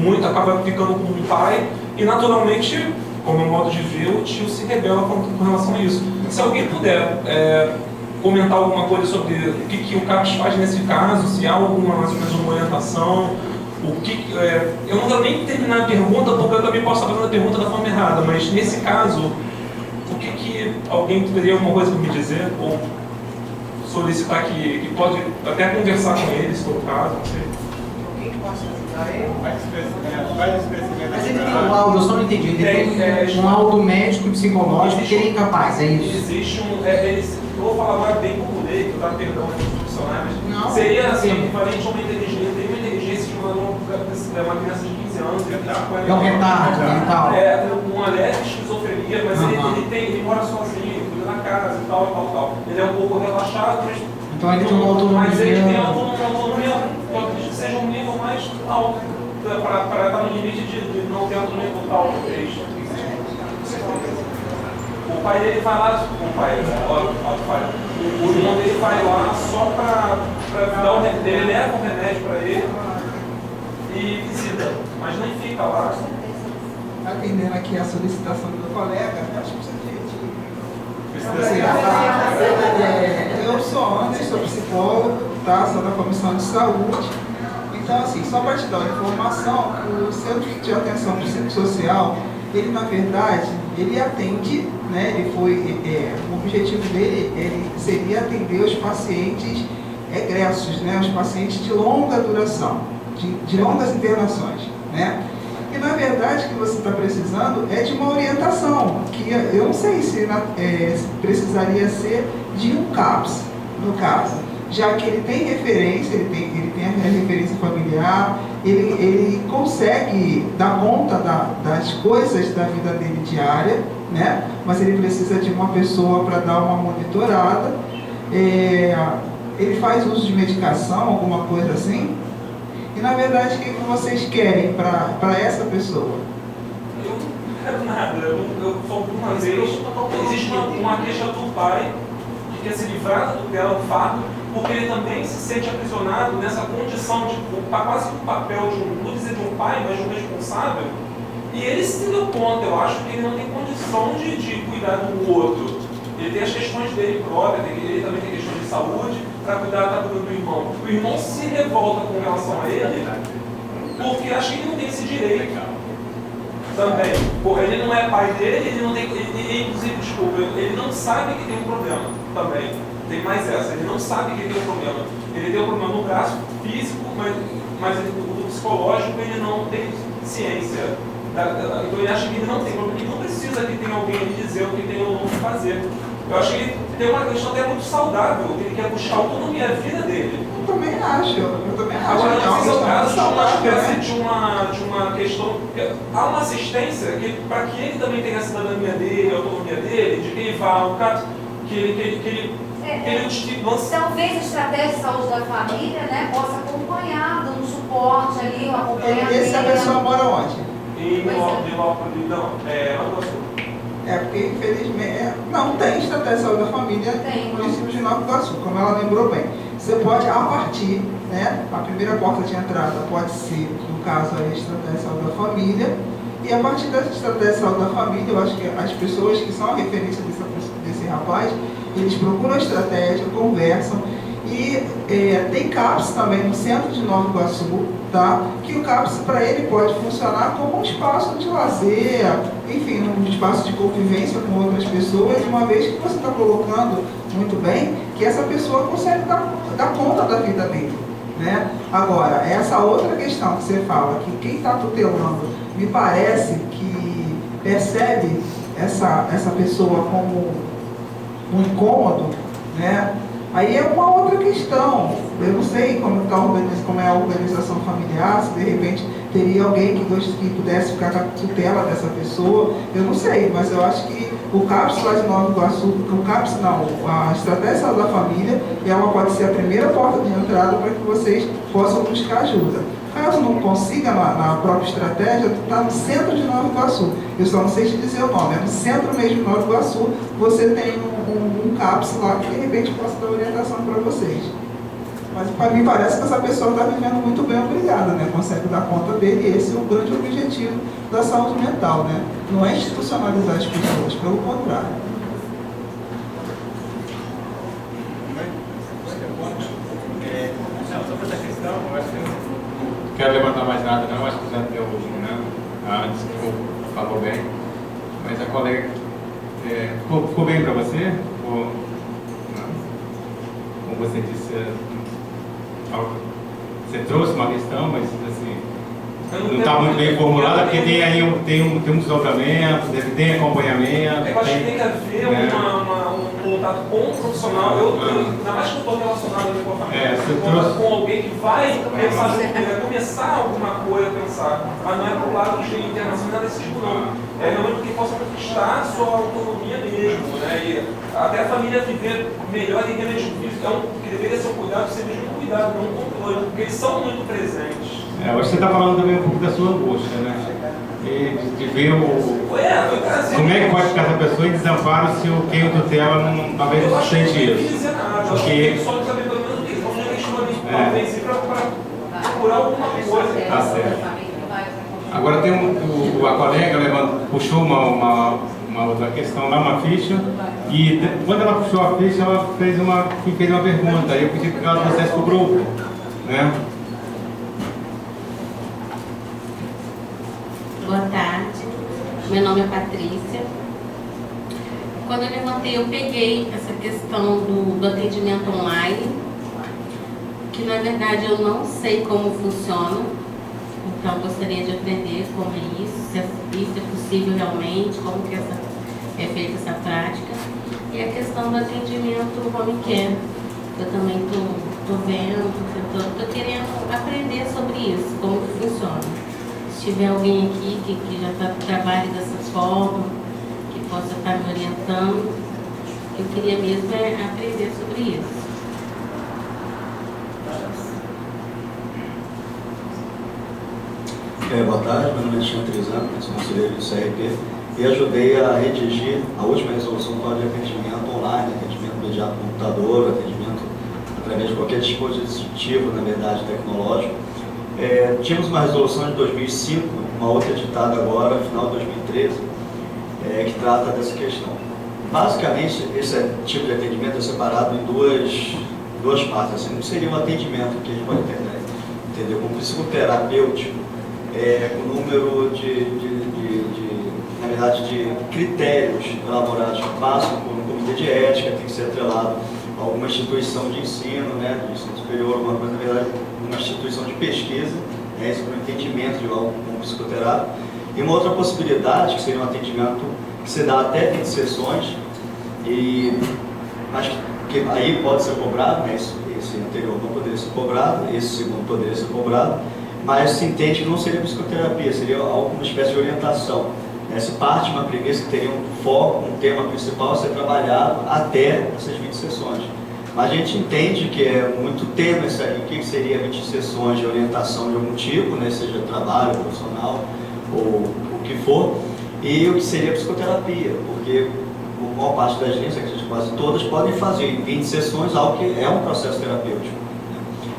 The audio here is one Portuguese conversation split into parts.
muito, acaba ficando com um pai e naturalmente, como é um modo de ver, o tio se rebela com relação a isso. Se alguém puder comentar alguma coisa sobre o que o CAPS faz nesse caso, se há alguma mais ou menos uma orientação, eu não quero nem terminar a pergunta, porque eu também posso estar fazendo a pergunta da forma errada, mas nesse caso, o que alguém teria alguma coisa para me dizer, ou solicitar que pode até conversar com ele, se for o caso, não sei. Alguém possa ajudar ele? Faz experimento. Mas ele tem um laudo, eu só não entendi. Ele tem um laudo médico e psicológico que ele é incapaz, é isso? Existe eu vou falar agora bem como leigo, tá? Perdão aos profissionais, mas não, seria assim, equivalente a uma inteligência, tem uma inteligência de uma criança de 15 anos, é um retardo mental. Uma leve esquizofrenia, mas ele mora sozinho, cuida da casa e tal. Ele é um pouco relaxado, mas então ele tem uma autonomia. Mas ele tem uma autonomia, talvez que seja um nível mais alto, para estar no limite de não ter autonomia total. O pai dele vai lá, o irmão dele vai lá só para dar ele leva um remédio para ele e visita, mas nem fica lá. Atendendo aqui a solicitação do colega, acho que precisa de eu sou Anderson, sou psicólogo, tá? Sou da Comissão de Saúde. Então, assim, só para te dar uma informação, o Centro de Atenção Psicossocial, ele na verdade, ele atende, né? O objetivo dele seria atender os pacientes egressos, né? Os pacientes de longa duração, de longas internações, né? E na verdade o que você está precisando é de uma orientação, que eu não sei se precisaria ser de um CAPS, no caso, já que ele tem referência, ele tem a referência familiar, ele consegue dar conta das coisas da vida dele diária, né? Mas ele precisa de uma pessoa para dar uma monitorada. Ele faz uso de medicação, alguma coisa assim. E na verdade, o que vocês querem para essa pessoa? Eu não quero nada. Eu falo uma vez, existe uma queixa do pai que quer se livrar do fardo, porque ele também se sente aprisionado nessa condição de quase que o papel de não dizer de um pai, mas de um responsável. E ele se deu conta, eu acho que ele não tem condição de cuidar do outro. Ele tem as questões dele próprio, ele também tem questões de saúde, para cuidar do irmão. O irmão se revolta com relação a ele, porque acha que ele não tem esse direito também. Ele não é pai dele, ele não tem, inclusive, desculpa, ele não sabe que tem um problema também. Tem mais essa, ele não sabe que tem um problema. Ele tem um problema no braço físico, mas o psicológico ele não tem ciência. Então ele acha que ele não tem problema, ele não precisa que tenha alguém lhe dizer o que tem ou não fazer. Eu acho que ele tem uma questão até muito saudável, ele quer buscar autonomia da vida dele. Eu também acho. Agora, não sei se é o caso de uma espécie de uma questão. Há uma assistência para que ele também tenha a cidadania dele, a autonomia dele, de que ele vá ao caso, que ele talvez a estratégia de saúde da família, né, possa acompanhar, dando suporte ali, um acompanhamento. Essa pessoa mora onde? Em Nilópolis, não, Nova Sul. Porque infelizmente não tem estratégia de saúde da família no município de Nova Iguaçu, como ela lembrou bem. Você pode, a partir, né, a primeira porta de entrada pode ser, no caso, a estratégia de saúde da família, e a partir dessa estratégia de saúde da família, eu acho que as pessoas que são a referência desse rapaz, eles procuram a estratégia, conversam, e tem CAPS também no centro de Nova Iguaçu, tá? Que o CAPS para ele pode funcionar como um espaço de lazer, enfim, um espaço de convivência com outras pessoas, uma vez que você está colocando muito bem que essa pessoa consegue dar conta da vida dele, né? Agora, essa outra questão que você fala, que quem está tutelando me parece que percebe essa pessoa como um incômodo, né? Aí é uma outra questão. Eu não sei como é a organização familiar, se de repente teria alguém que pudesse ficar com a tutela dessa pessoa. Eu não sei, mas eu acho que o CAPS lá de Nova Iguaçu, a estratégia da família, ela pode ser a primeira porta de entrada para que vocês possam buscar ajuda. Caso não consiga na própria estratégia, está no centro de Nova Iguaçu. Eu só não sei te dizer o nome, é no centro mesmo de Nova Iguaçu, você tem um CAPS lá que de repente possa dar orientação para vocês. Mas para mim parece que essa pessoa está vivendo muito bem, obrigada, né? Consegue dar conta dele, e esse é o grande objetivo da saúde mental, né? Não é institucionalizar as pessoas, pelo contrário. Sobre essa questão, eu acho que Não quero levantar mais nada não, acho que já deu, né, antes que falou bem. Mas a colega, ficou bem para você? Ou, não? Como você disse, você trouxe uma questão, mas assim, não está muito bem formulada, porque tem aí tem um desdobramento, tem acompanhamento. Eu acho que tem que haver um contato com o profissional. Ainda mais que eu estou relacionado ali com a família, com alguém que vai começar alguma coisa a pensar. Mas não é para o lado de internação, nada desse tipo, não. É realmente que possa conquistar a sua autonomia mesmo, né? E até a família viver melhor em remédio físico, então, que deveria ser um cuidado, seja um cuidado, não um controle, porque eles são muito presentes. Hoje você está falando também um pouco da sua angústia, né? E de ver como é que pode ficar essa pessoa em desamparo se quem o tutela não, talvez não sente isso. Porque só de saber pelo menos o que eles vão questionamento para procurar alguma coisa. Tá certo. Agora tem a colega puxou uma outra questão lá, uma ficha, e quando ela puxou a ficha, ela fez uma pergunta, e eu pedi que ela trouxesse para o grupo, né? Boa tarde, meu nome é Patrícia. Quando eu levantei, eu peguei essa questão do atendimento online, que na verdade eu não sei como funciona, então gostaria de aprender como é isso, se isso é possível realmente, como que é feita essa prática. E a questão do atendimento home care, eu também estou vendo, estou querendo aprender sobre isso, como que funciona. Se tiver alguém aqui que já trabalha dessa forma, que possa estar me orientando, eu queria mesmo aprender sobre isso. Boa tarde, meu nome é Alexandre Trizano, sou conselheiro do CRP e ajudei a redigir a última resolução do Código de Atendimento online, atendimento mediado por computador, atendimento através de qualquer dispositivo, na verdade, tecnológico. Tínhamos uma resolução de 2005, uma outra editada agora, final de 2013, que trata dessa questão. Basicamente, esse tipo de atendimento é separado em duas partes. Assim, um seria um atendimento que a gente pode entender como psicoterapêutico, com número na verdade, de critérios elaborados que passam por um comitê de ética, tem que ser atrelado a alguma instituição de ensino, né, de ensino superior, alguma coisa, na verdade, uma instituição de pesquisa, isso para o entendimento de algo como psicoterápico. E uma outra possibilidade, que seria um atendimento que se dá até 20 sessões, mas que aí pode ser cobrado, né, esse anterior não poderia ser cobrado, esse segundo poderia ser cobrado, mas se entende que não seria psicoterapia, seria alguma espécie de orientação. Se parte de uma premissa que teria um foco, um tema principal a ser trabalhado até essas 20 sessões. Mas a gente entende que é muito tema isso aí, o que seria 20 sessões de orientação de algum tipo, né, seja trabalho, profissional ou o que for, e o que seria psicoterapia, porque a maior parte das linhas, quase todas, podem fazer em 20 sessões algo que é um processo terapêutico.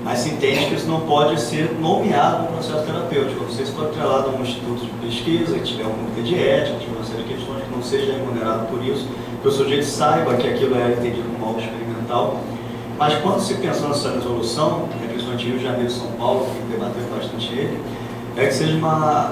Mas se entende que isso não pode ser nomeado no processo terapêutico. Você se for atrelado a um instituto de pesquisa, que tiver um comitê de ética, que tiver uma série de questões que não seja remunerado por isso, que o sujeito saiba que aquilo é entendido como algo experimental. Mas quando se pensa nessa resolução, principalmente Rio de Janeiro e São Paulo, que debateu bastante ele, que seja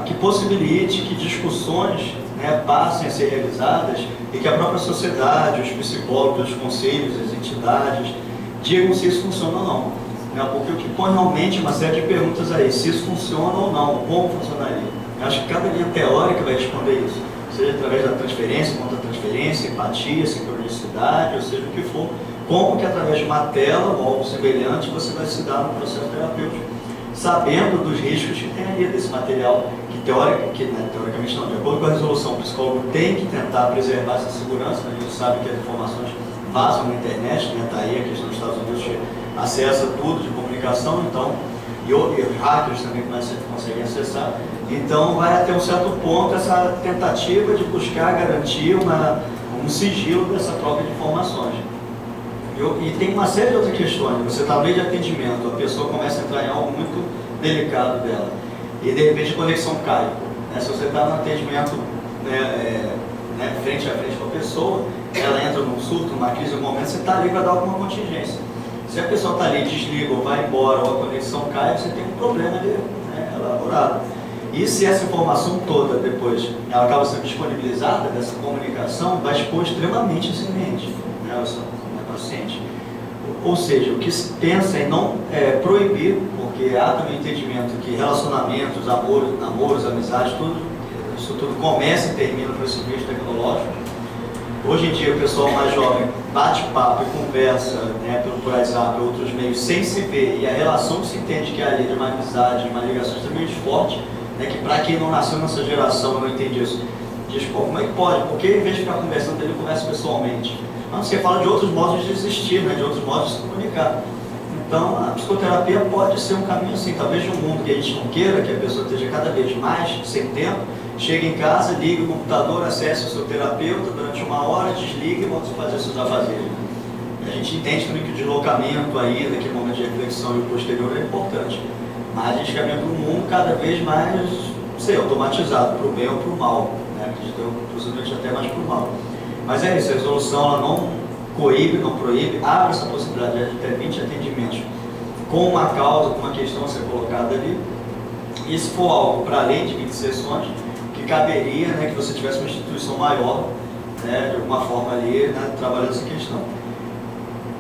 que possibilite que discussões, né, passem a ser realizadas e que a própria sociedade, os psicólogos, os conselhos, as entidades, digam se isso funciona ou não. Porque o que põe realmente uma série de perguntas aí, se isso funciona ou não, como funcionaria. Eu acho que cada linha teórica vai responder isso, seja através da transferência, contra-transferência, empatia, sincronicidade, ou seja o que for, como que através de uma tela ou algo semelhante você vai se dar no processo terapêutico, sabendo dos riscos que tem ali desse material, teoricamente não, de acordo com a resolução, o psicólogo tem que tentar preservar essa segurança, a gente sabe que as informações vazam na internet, está aí a questão dos Estados Unidos que acessa tudo de comunicação, então, e hackers também conseguem acessar, então vai até um certo ponto essa tentativa de buscar garantir um sigilo dessa troca de informações. E tem uma série de outras questões. Você está no meio de atendimento, a pessoa começa a entrar em algo muito delicado dela. E de repente a conexão cai. Né? Se você está no atendimento frente a frente com a pessoa, ela entra num surto, numa crise, num momento, você está ali para dar alguma contingência. Se a pessoa está ali, desliga ou vai embora, ou a conexão cai, você tem um problema ali, né, elaborado. E se essa informação toda depois ela acaba sendo disponibilizada, dessa comunicação, vai expor extremamente esse cliente, né, o paciente. Ou seja, o que se pensa em não proibir, porque há também entendimento que relacionamentos, namoros, amizades, isso tudo começa e termina por esse meio tecnológico. Hoje em dia o pessoal mais jovem bate papo e conversa, né, por WhatsApp, outros meios, sem se ver, e a relação que se entende que é ali de uma amizade, de uma ligação extremamente forte, né, que para quem não nasceu nessa geração não entende isso, diz, pô, como é que pode? Porque em vez de ficar conversando, ele conversa pessoalmente. Então, você fala de outros modos de existir, né, de outros modos de se comunicar. Então, a psicoterapia pode ser um caminho assim, talvez de um mundo que a gente não queira, que a pessoa esteja cada vez mais sem tempo, chega em casa, liga o computador, acessa o seu terapeuta durante 1 hora, desliga e volta a fazer seus afazeres. A gente entende também que o deslocamento aí, naquele momento de reflexão e o posterior é importante. Mas a gente caminha para um mundo cada vez mais, não sei, automatizado, para o bem ou para o mal. Né? Acredito eu, possivelmente até mais para o mal. Mas é isso, a resolução ela não coíbe, não proíbe, abre essa possibilidade de até 20 atendimentos com uma causa, com uma questão a ser colocada ali. E se for algo para além de 20 sessões, que caberia, né, que você tivesse uma instituição maior, né, de alguma forma ali, né, trabalhando essa questão.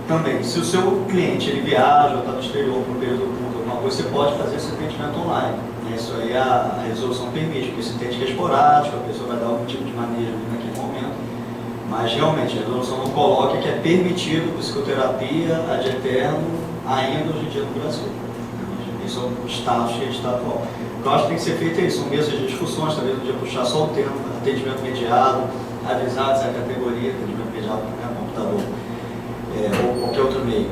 Também, se o seu cliente ele viaja ou está no exterior por um período curto, alguma coisa, você pode fazer esse atendimento online. Né? Isso aí a resolução permite, porque você entende que é esporádico, a pessoa vai dar algum tipo de manejo naquele momento. Mas realmente a resolução não coloca que é permitido psicoterapia ad eterno ainda hoje em dia no Brasil. Isso é o status que a gente está atual. O que eu acho que tem que ser feito é isso, são mesas de discussões, talvez um dia puxar só o termo, atendimento mediado, avisar essa categoria, atendimento mediado no computador, ou qualquer outro meio.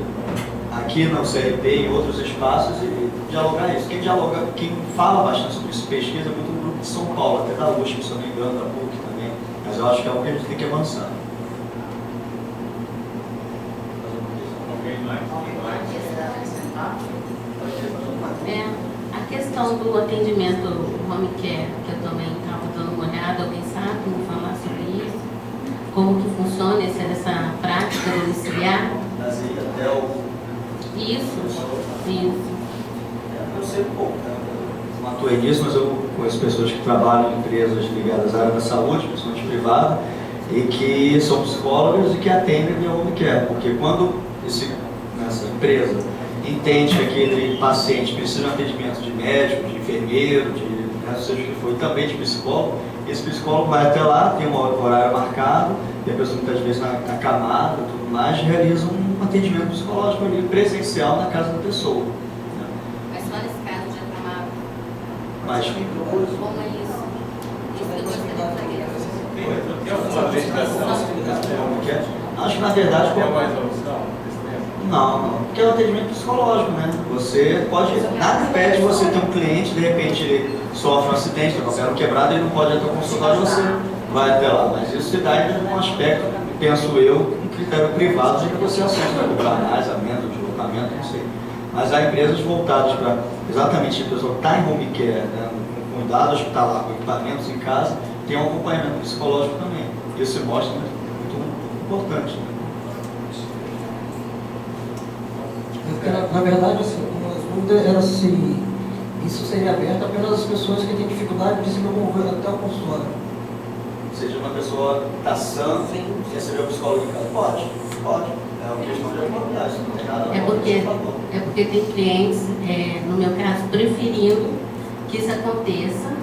Aqui no CRP, em outros espaços, e dialogar isso. Quem fala bastante sobre isso, pesquisa, é muito no grupo de São Paulo, até da USP, se eu não me engano, da PUC também. Mas eu acho que é algo que a gente tem que avançar. A questão do atendimento home care, que eu também estava dando uma olhada, alguém sabe como falar sobre isso? Como que funciona essa prática domiciliar? Até o... Isso. Eu sei um pouco, né? Eu não atuei nisso, mas eu conheço pessoas que trabalham em empresas ligadas à área da saúde, principalmente privada, e que são psicólogas e que atendem via home care, porque quando essa empresa entende que aquele paciente precisa de um atendimento de médico, de enfermeiro, seja o que for, e também de psicólogo, esse psicólogo vai até lá, tem um horário marcado, e a pessoa muitas vezes na camada e tudo mais, realiza um atendimento psicológico ali, presencial na casa da pessoa. Mas só nesse caso de acamado? Mas Como é isso? Isso que eu gostaria de saber. Tem alguma legislação? acho que na verdade... Tem alguma resolução? Não, porque é um atendimento psicológico, né? Você pode, nada impede você ter um cliente, de repente ele sofre um acidente, está com quebrado, ele não pode até consultar você, vai até lá. Mas isso se dá ainda num aspecto, penso eu, um critério privado de negociação, para cobrar mais, a menos, deslocamento, não sei. Mas há empresas voltadas para exatamente a pessoa que está em home care, né? Com cuidado hospitalar, com equipamentos em casa, tem um acompanhamento psicológico também. Isso se mostra muito importante. Né? Na verdade, assim, uma dúvida era se isso seria aberto apenas às pessoas que têm dificuldade de se locomover até o consultório. Seja uma pessoa que está sã, quer ser um psicólogo em casa, pode. É uma questão de acomodidade, não tem nada É porque tem clientes, no meu caso, preferindo que isso aconteça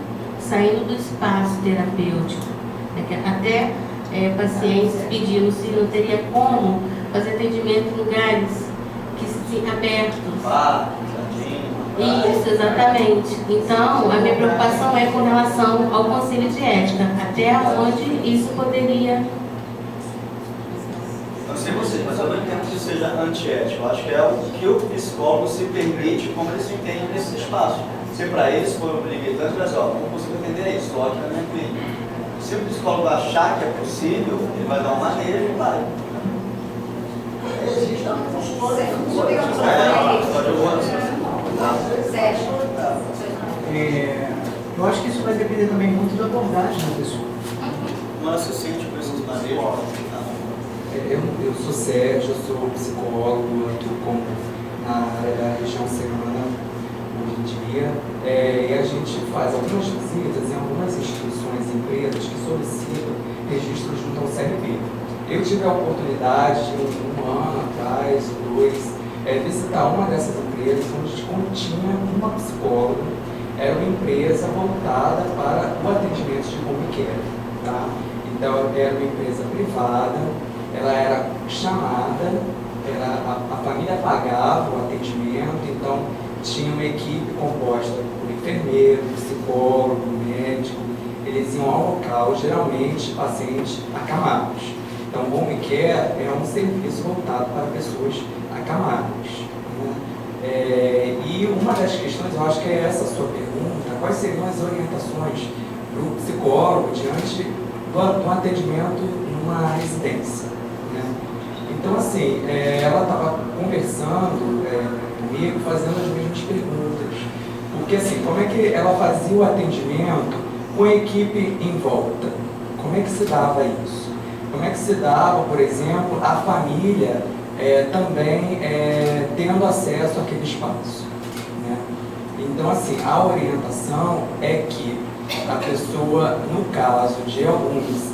saindo do espaço terapêutico. Até pacientes pedindo se não teria como fazer atendimento em lugares abertos. Isso, exatamente. Então, a minha preocupação é com relação ao conselho de ética, até onde isso poderia... Não sei você, mas eu não entendo que isso seja antiético. Eu acho que é o que o psicólogo se permite, como ele se entende nesse espaço. Se para eles for limitante, mas não consigo entender isso, só aqui na minha clínica. Se o psicólogo achar que é possível, ele vai dar uma maneira e vai. existe a consultoria. Deixa eu pegar Eu acho que isso vai depender também muito da abordagem da pessoa. Mas se sente com esses maneiros? Eu sou Sérgio, eu sou psicólogo, atuo na área da região serrana hoje em dia, e a gente faz algumas visitas em algumas instituições e empresas que solicitam registro junto ao CRP. Eu tive a oportunidade de um ano atrás, 2, visitar uma dessas empresas onde continha uma psicóloga. Era uma empresa voltada para o atendimento de home care, tá? Então era uma empresa privada, ela era chamada, a família pagava o atendimento, então tinha uma equipe composta por enfermeiro, psicólogo, médico, eles iam ao local, geralmente pacientes acamados. Então o home care é um serviço voltado para pessoas acamadas, né? E uma das questões, eu acho que é essa a sua pergunta, quais seriam as orientações para o psicólogo diante do atendimento numa residência, né? Então, assim, ela estava conversando comigo, fazendo as mesmas perguntas. Porque, assim, como é que ela fazia o atendimento com a equipe em volta? Como é que se dava isso? Como é que se dava, por exemplo, a família também tendo acesso àquele espaço, né? Então, assim, a orientação é que a pessoa, no caso de alguns,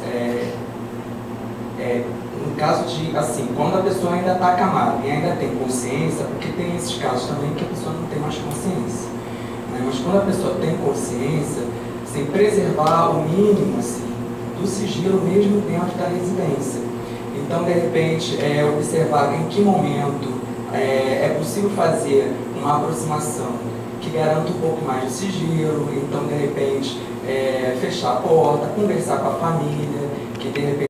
no caso de, assim, quando a pessoa ainda está acamada e ainda tem consciência, porque tem esses casos também que a pessoa não tem mais consciência, né? Mas quando a pessoa tem consciência, assim, preservar o mínimo, assim, do sigilo mesmo dentro da residência. Então, de repente, observar em que momento é possível fazer uma aproximação que garanta um pouco mais de sigilo. Então, de repente, fechar a porta, conversar com a família, que de repente